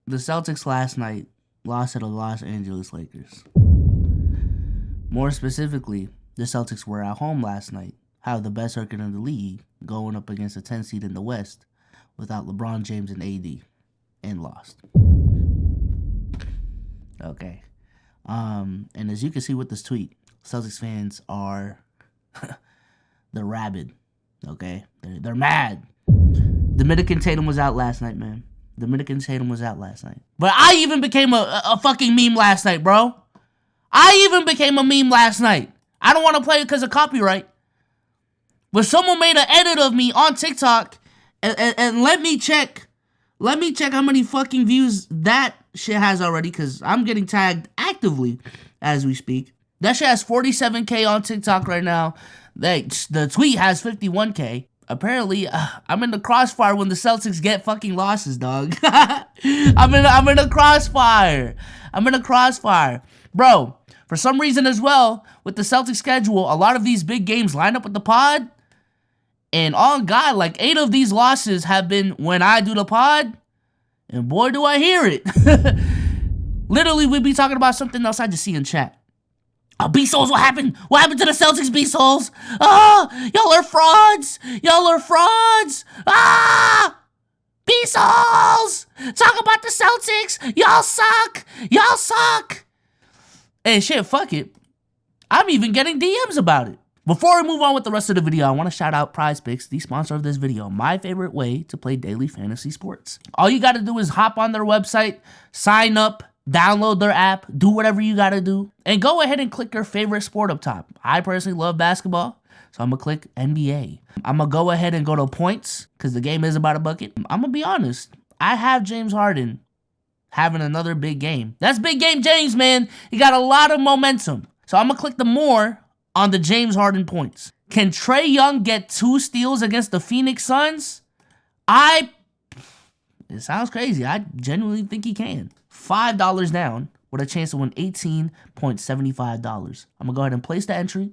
the Celtics last night lost to the Los Angeles Lakers. More specifically, the Celtics were at home last night, have the best record in the league, going up against a 10 seed in the West without LeBron James and AD, and lost. Okay. And as you can see with this tweet, Celtics fans are they're rabid. Okay? They're mad. Dominican Tatum was out last night, man. Dominican Tatum was out last night. But I even became a fucking meme last night, bro. I even became a meme last night. I don't want to play it because of copyright. But someone made an edit of me on TikTok and let me check. Let me check how many fucking views that shit has already, because I'm getting tagged actively as we speak. That shit has 47K on TikTok right now. The tweet has 51K. Apparently, I'm in the crossfire when the Celtics get fucking losses, dog. I'm in a crossfire. I'm in a crossfire. Bro, for some reason as well, with the Celtics schedule, a lot of these big games line up with the pod. And on God, like 8 of these losses have been when I do the pod. And boy, do I hear it. Literally, we be talking about something else I just see in chat. BSOLZ, what happened? What happened to the Celtics, BSOLZ? Y'all are frauds. Y'all are frauds. BSOLZ, talk about the Celtics. Y'all suck. Y'all suck. Hey, shit, fuck it. I'm even getting DMs about it. Before we move on with the rest of the video, I want to shout out PrizePicks, the sponsor of this video, my favorite way to play daily fantasy sports. All you got to do is hop on their website, sign up, download their app, do whatever you got to do, and go ahead and click your favorite sport up top. I personally love basketball, so I'm going to click NBA. I'm going to go ahead and go to points, because the game is about a bucket. I'm going to be honest. I have James Harden having another big game. That's big game James, man. He got a lot of momentum. So I'm going to click the more on the James Harden points. Can Trae Young get 2 steals against the Phoenix Suns? It sounds crazy. I genuinely think he can. $5 down with a chance to win $18.75. I'm going to go ahead and place the entry.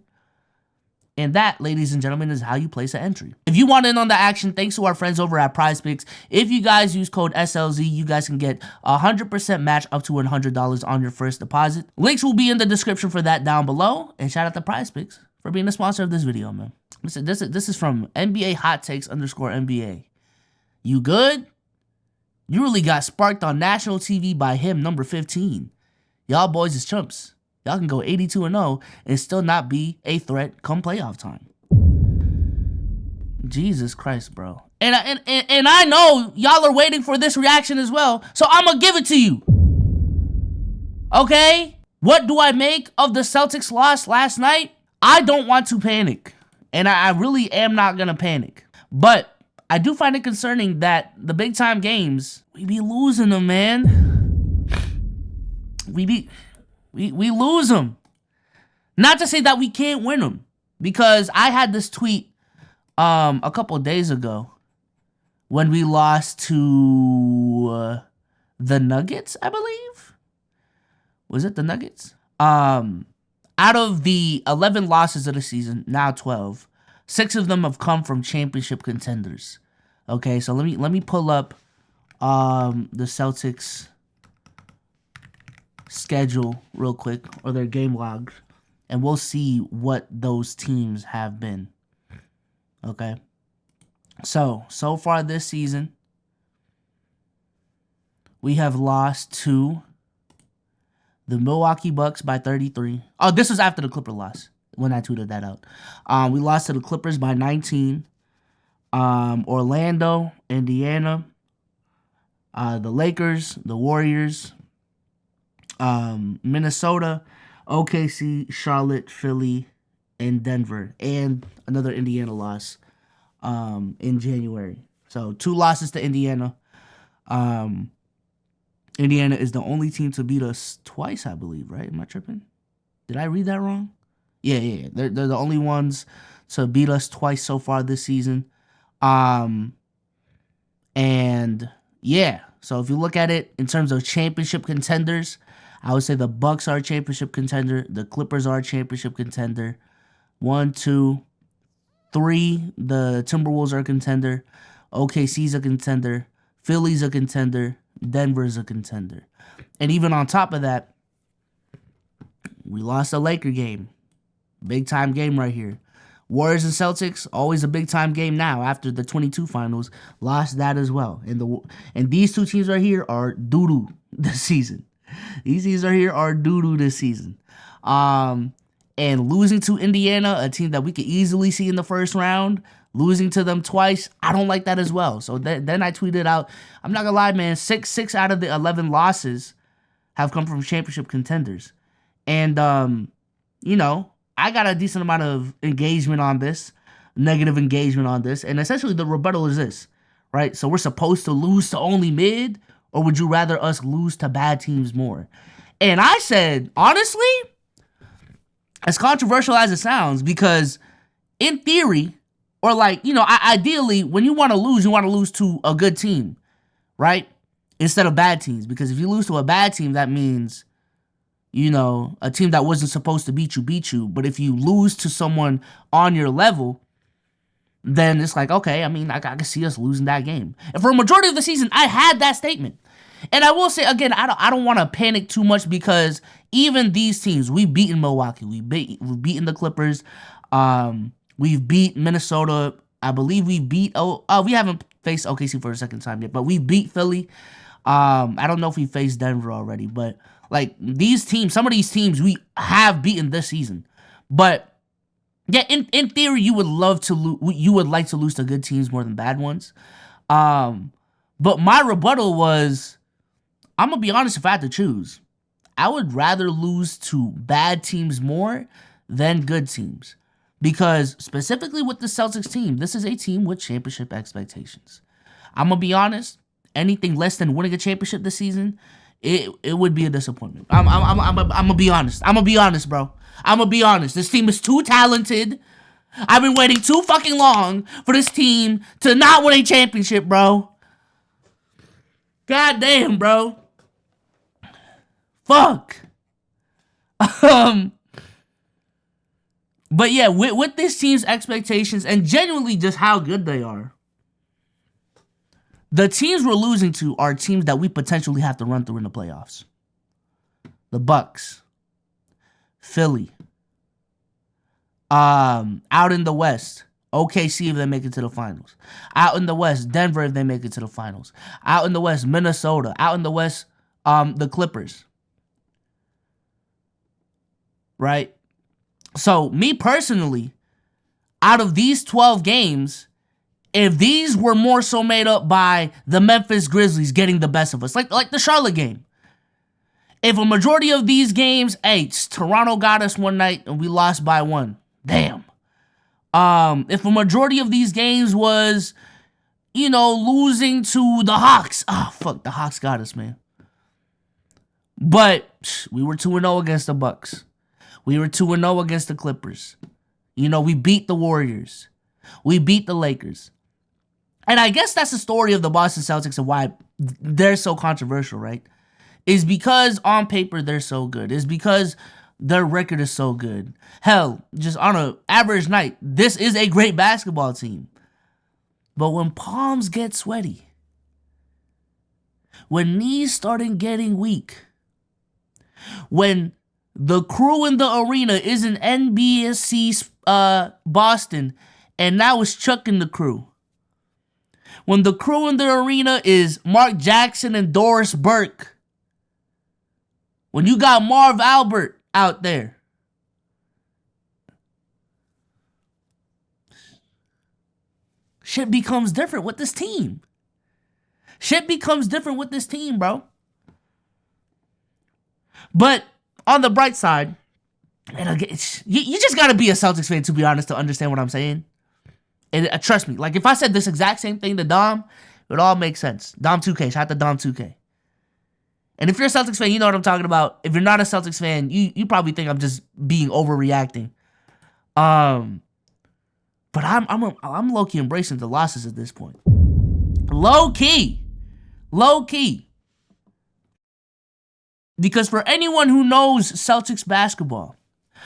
And that, ladies and gentlemen, is how you place an entry. If you want in on the action, thanks to our friends over at PrizePicks. If you guys use code SLZ, you guys can get 100% match up to $100 on your first deposit. Links will be in the description for that down below. And shout out to PrizePicks for being the sponsor of this video, man. Listen, this is from NBA Hot Takes _NBA. You good? You really got sparked on national TV by him, number 15. Y'all boys is chumps. Y'all can go 82-0 and still not be a threat come playoff time. Jesus Christ, bro. And I know y'all are waiting for this reaction as well, so I'm going to give it to you. Okay? What do I make of the Celtics loss last night? I don't want to panic, and I really am not going to panic. But I do find it concerning that the big-time games, we be losing them, man. We lose them. Not to say that we can't win them, because I had this tweet a couple days ago when we lost to the Nuggets, I believe. Was it the Nuggets? Out of the 11 losses of the season, now 12, 6 of them have come from championship contenders. Okay, so let me pull up the Celtics schedule real quick, or their game log, and we'll see what those teams have been. Okay, so far this season we have lost to the Milwaukee Bucks by 33. Oh, this was after the Clipper loss when I tweeted that out. We lost to the Clippers by 19. Orlando, Indiana, the Lakers, the Warriors, Minnesota, OKC, Charlotte, Philly, and Denver, and another Indiana loss in January. So 2 losses to Indiana. Indiana is the only team to beat us twice, I believe, right? Am I tripping? Did I read that wrong? Yeah. They're the only ones to beat us twice so far this season. And yeah, so if you look at it in terms of championship contenders, I would say the Bucks are a championship contender. The Clippers are a championship contender. 1, 2, 3. The Timberwolves are a contender. OKC's a contender. Philly's a contender. Denver's a contender. And even on top of that, we lost a Laker game. Big time game right here. Warriors and Celtics, always a big time game now after the 22 finals. Lost that as well. And these two teams right here are doo-doo this season. These teams right here are doo-doo this season. And losing to Indiana, a team that we could easily see in the first round, losing to them twice, I don't like that as well. So then I tweeted out, I'm not gonna lie, man, 6 out of the 11 losses have come from championship contenders. And, you know, I got a decent amount of engagement on this, negative engagement on this. And essentially the rebuttal is this, right? So we're supposed to lose to only mid, or would you rather us lose to bad teams more? And I said, honestly, as controversial as it sounds, because in theory, or like, you know, ideally, when you want to lose to a good team, right? Instead of bad teams. Because if you lose to a bad team, that means, you know, a team that wasn't supposed to beat you. But if you lose to someone on your level, then it's like, okay, I mean, I can see us losing that game. And for a majority of the season, I had that statement. And I will say, again, I don't want to panic too much, because even these teams, we've beaten Milwaukee. We've beaten the Clippers. We've beat Minnesota. I believe we beat, we haven't faced OKC for a second time yet, but we beat Philly. I don't know if we faced Denver already, but like these teams, some of these teams we have beaten this season. But yeah, in theory, you would like to lose to good teams more than bad ones. But my rebuttal was, I'm gonna be honest, if I had to choose, I would rather lose to bad teams more than good teams. Because specifically with the Celtics team, this is a team with championship expectations. I'm gonna be honest, anything less than winning a championship this season, it would be a disappointment. I'm gonna be honest. I'm gonna be honest, bro. I'm gonna be honest. This team is too talented. I've been waiting too fucking long for this team to not win a championship, bro. God damn, bro. Fuck. But yeah, with this team's expectations and genuinely just how good they are, the teams we're losing to are teams that we potentially have to run through in the playoffs. The Bucks, Philly, out in the West, OKC if they make it to the finals. Out in the West, Denver if they make it to the finals. Out in the West, Minnesota. Out in the West, the Clippers. Right? So, me personally, out of these 12 games, if these were more so made up by the Memphis Grizzlies getting the best of us, like the Charlotte game. If a majority of these games, hey, Toronto got us one night and we lost by 1. Damn. If a majority of these games was, you know, losing to the Hawks. Oh, fuck, the Hawks got us, man. But we were 2-0 against the Bucks. We were 2-0 against the Clippers. You know, we beat the Warriors. We beat the Lakers. And I guess that's the story of the Boston Celtics and why they're so controversial, right? Is because on paper they're so good. Is because their record is so good. Hell, just on an average night, this is a great basketball team. But when palms get sweaty, when knees started getting weak, when the crew in the arena isn't NBSC Boston, and now it's Chuck and the crew. When the crew in the arena is Mark Jackson and Doris Burke. When you got Marv Albert out there. Shit becomes different with this team. Shit becomes different with this team, bro. But on the bright side, and again, you just gotta be a Celtics fan, to be honest, to understand what I'm saying. And trust me, like if I said this exact same thing to Dom, it would all make sense. Dom 2K, shout out to Dom 2K. And if you're a Celtics fan, you know what I'm talking about. If you're not a Celtics fan, you probably think I'm just being overreacting. But I'm low-key embracing the losses at this point. Low-key. Because for anyone who knows Celtics basketball,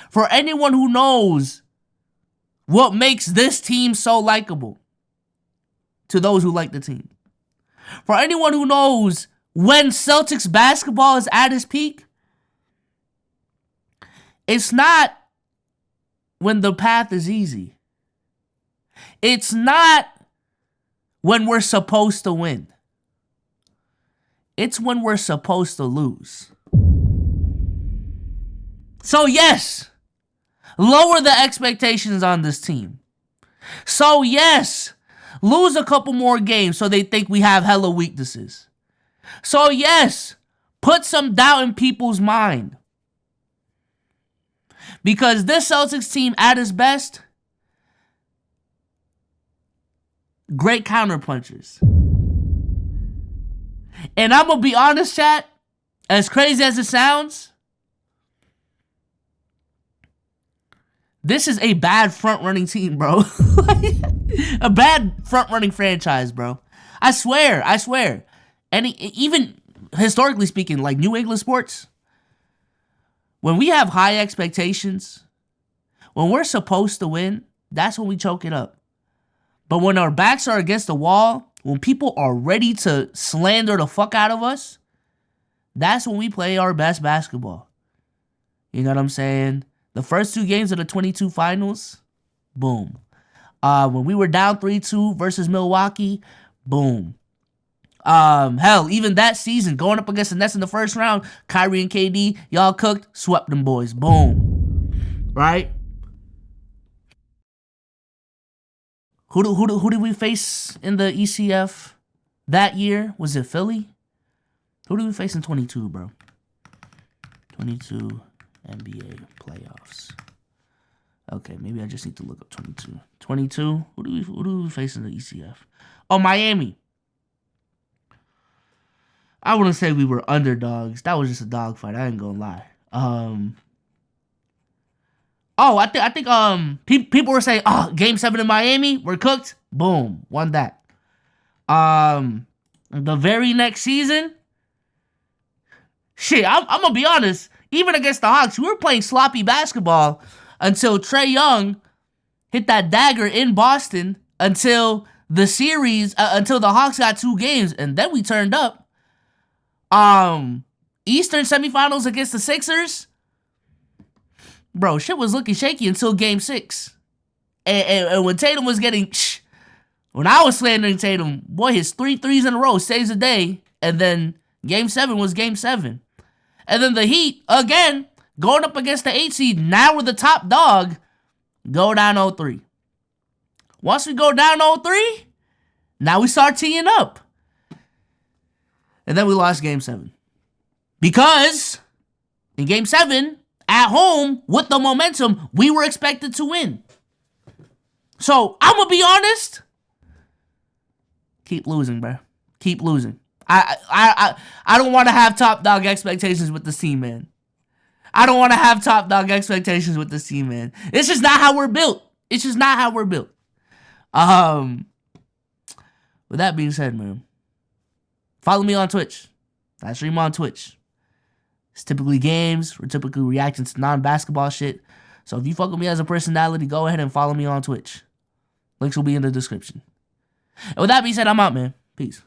for anyone who knows what makes this team so likable, to those who like the team, for anyone who knows when Celtics basketball is at its peak, it's not when the path is easy. It's not when we're supposed to win. It's when we're supposed to lose. So yes, lower the expectations on this team. So yes, lose a couple more games so they think we have hella weaknesses. So yes, put some doubt in people's mind. Because this Celtics team at its best, great counterpunchers. And I'm going to be honest, chat, as crazy as it sounds, this is a bad front-running team, bro. A bad front-running franchise, bro. I swear. And even historically speaking, like New England sports, when we have high expectations, when we're supposed to win, that's when we choke it up. But when our backs are against the wall, when people are ready to slander the fuck out of us, that's when we play our best basketball. You know what I'm saying? The first 2 games of the 22 finals, boom. When we were down 3-2 versus Milwaukee, boom. Hell, even that season, going up against the Nets in the first round, Kyrie and KD, y'all cooked, swept them boys. Boom. Right? Who did we face in the ECF that year? Was it Philly? Who did we face in 22, bro? 22 NBA playoffs. Okay, maybe I just need to look up 22. 22? Who do we face in the ECF? Oh, Miami. I wouldn't say we were underdogs. That was just a dogfight. I ain't gonna lie. I think people were saying, oh, Game 7 in Miami, we're cooked. Boom, won that. The very next season, shit, I'm gonna be honest. Even against the Hawks, we were playing sloppy basketball until Trae Young hit that dagger in Boston. Until the series, until the Hawks got 2 games, and then we turned up. Eastern semifinals against the Sixers. Bro, shit was looking shaky until Game 6. And when Tatum was getting... When I was slandering Tatum, boy, his 3 threes in a row saves a day. And then Game 7 was Game 7. And then the Heat, again, going up against the 8 seed. Now we're the top dog. Go down 0-3. Once we go down 0-3, now we start teeing up. And then we lost Game 7. Because in Game 7... at home, with the momentum, we were expected to win. So, I'm going to be honest. Keep losing, bro. Keep losing. I don't want to have top dog expectations with this team, man. I don't want to have top dog expectations with this team, man. It's just not how we're built. It's just not how we're built. With that being said, man, follow me on Twitch. I stream on Twitch. It's typically games. We're typically reacting to non-basketball shit. So if you fuck with me as a personality, go ahead and follow me on Twitch. Links will be in the description. And with that being said, I'm out, man. Peace.